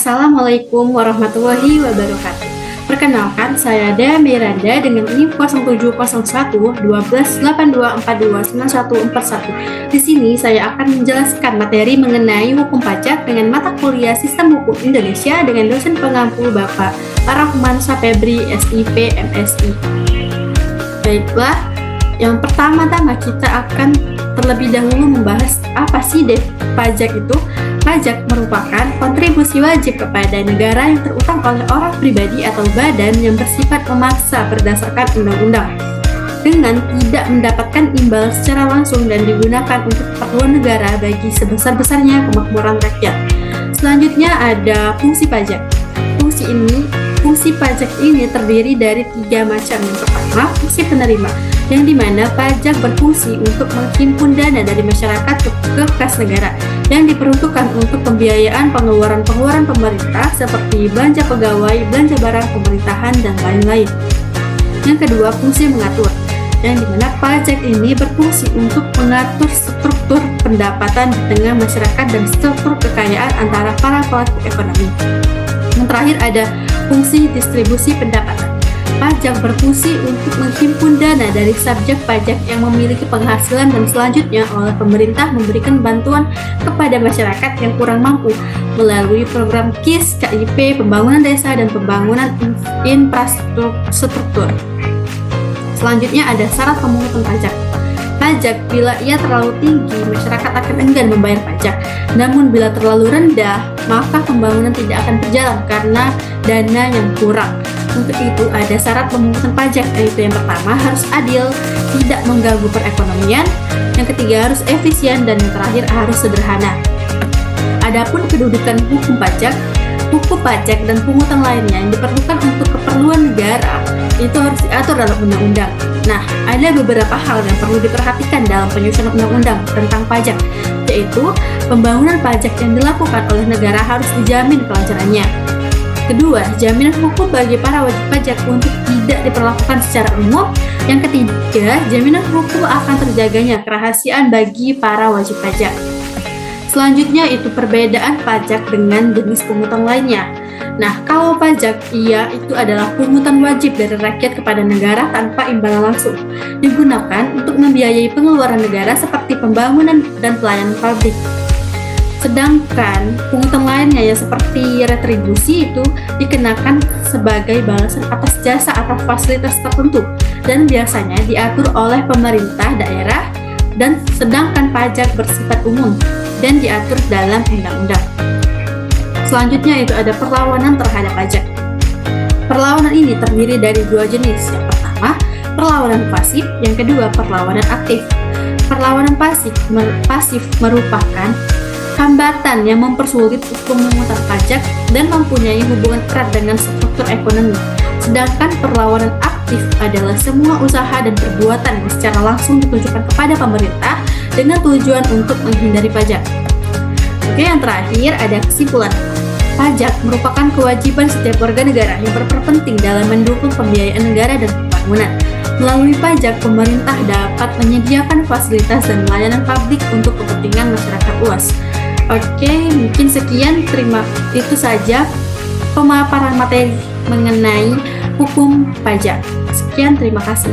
Assalamualaikum warahmatullahi wabarakatuh. Perkenalkan, saya Dea Miranda dengan NIM 07011282429141. Di sini saya akan menjelaskan materi mengenai hukum pajak dengan mata kuliah Sistem Hukum Indonesia dengan dosen pengampu Bapak Ar-Rahman Sapebri, SIP, MSI. Baiklah, yang pertama-tama kita akan terlebih dahulu membahas apa sih pajak itu. Pajak merupakan kontribusi wajib kepada negara yang terutang oleh orang pribadi atau badan yang bersifat memaksa berdasarkan undang-undang dengan tidak mendapatkan imbal secara langsung dan digunakan untuk keperluan negara bagi sebesar-besarnya kemakmuran rakyat. Selanjutnya ada fungsi pajak. Fungsi pajak ini terdiri dari 3 macam. Yang pertama, fungsi penerima, yang dimana pajak berfungsi untuk menghimpun dana dari masyarakat ke kas negara yang diperuntukkan untuk pembiayaan pengeluaran pemerintah seperti belanja pegawai, belanja barang pemerintahan, dan lain-lain. Yang kedua, fungsi mengatur, yang dimana pajak ini berfungsi untuk mengatur struktur pendapatan di tengah masyarakat dan struktur kekayaan antara para pelaku ekonomi. Yang terakhir ada fungsi distribusi pendapatan. Pajak berfungsi untuk menghimpun dana dari subjek pajak yang memiliki penghasilan dan selanjutnya oleh pemerintah memberikan bantuan kepada masyarakat yang kurang mampu melalui program KIS, KIP, pembangunan desa, dan pembangunan infrastruktur. Selanjutnya ada syarat pemungutan pajak. Pajak bila ia terlalu tinggi, masyarakat akan enggan membayar pajak. Namun bila terlalu rendah, maka pembangunan tidak akan berjalan karena dana yang kurang. Untuk itu ada syarat pemungutan pajak, yaitu yang pertama harus adil, tidak mengganggu perekonomian, yang ketiga harus efisien, dan yang terakhir harus sederhana. Adapun kedudukan hukum pajak dan pungutan lainnya yang diperlukan untuk keperluan negara itu harus diatur dalam undang-undang. Nah, ada beberapa hal yang perlu diperhatikan dalam penyusunan undang-undang tentang pajak, yaitu pembangunan pajak yang dilakukan oleh negara harus dijamin kelancarannya. Kedua, jaminan hukum bagi para wajib pajak untuk tidak diperlakukan secara umum. Yang ketiga, jaminan hukum akan terjaganya kerahasiaan bagi para wajib pajak. Selanjutnya itu perbedaan pajak dengan jenis pungutan lainnya. Nah, kalau pajak itu adalah pungutan wajib dari rakyat kepada negara tanpa imbalan langsung, digunakan untuk membiayai pengeluaran negara seperti pembangunan dan pelayanan publik. Sedangkan pungutan lainnya yang seperti retribusi itu dikenakan sebagai balasan atas jasa atau fasilitas tertentu dan biasanya diatur oleh pemerintah daerah, dan sedangkan pajak bersifat umum dan diatur dalam undang-undang. Selanjutnya itu ada perlawanan terhadap pajak. Perlawanan ini terdiri dari 2 jenis. Yang pertama, perlawanan pasif, yang kedua perlawanan aktif. Perlawanan pasif merupakan hambatan yang mempersulit pemungutan pajak dan mempunyai hubungan erat dengan struktur ekonomi. Sedangkan perlawanan aktif adalah semua usaha dan perbuatan yang secara langsung ditujukan kepada pemerintah dengan tujuan untuk menghindari pajak. Oke, yang terakhir ada kesimpulan. Pajak merupakan kewajiban setiap warga negara yang berperan penting dalam mendukung pembiayaan negara dan pembangunan. Melalui pajak, pemerintah dapat menyediakan fasilitas dan layanan publik untuk kepentingan masyarakat luas. Oke, mungkin sekian. Itu saja pemaparan materi mengenai hukum pajak. Sekian, terima kasih.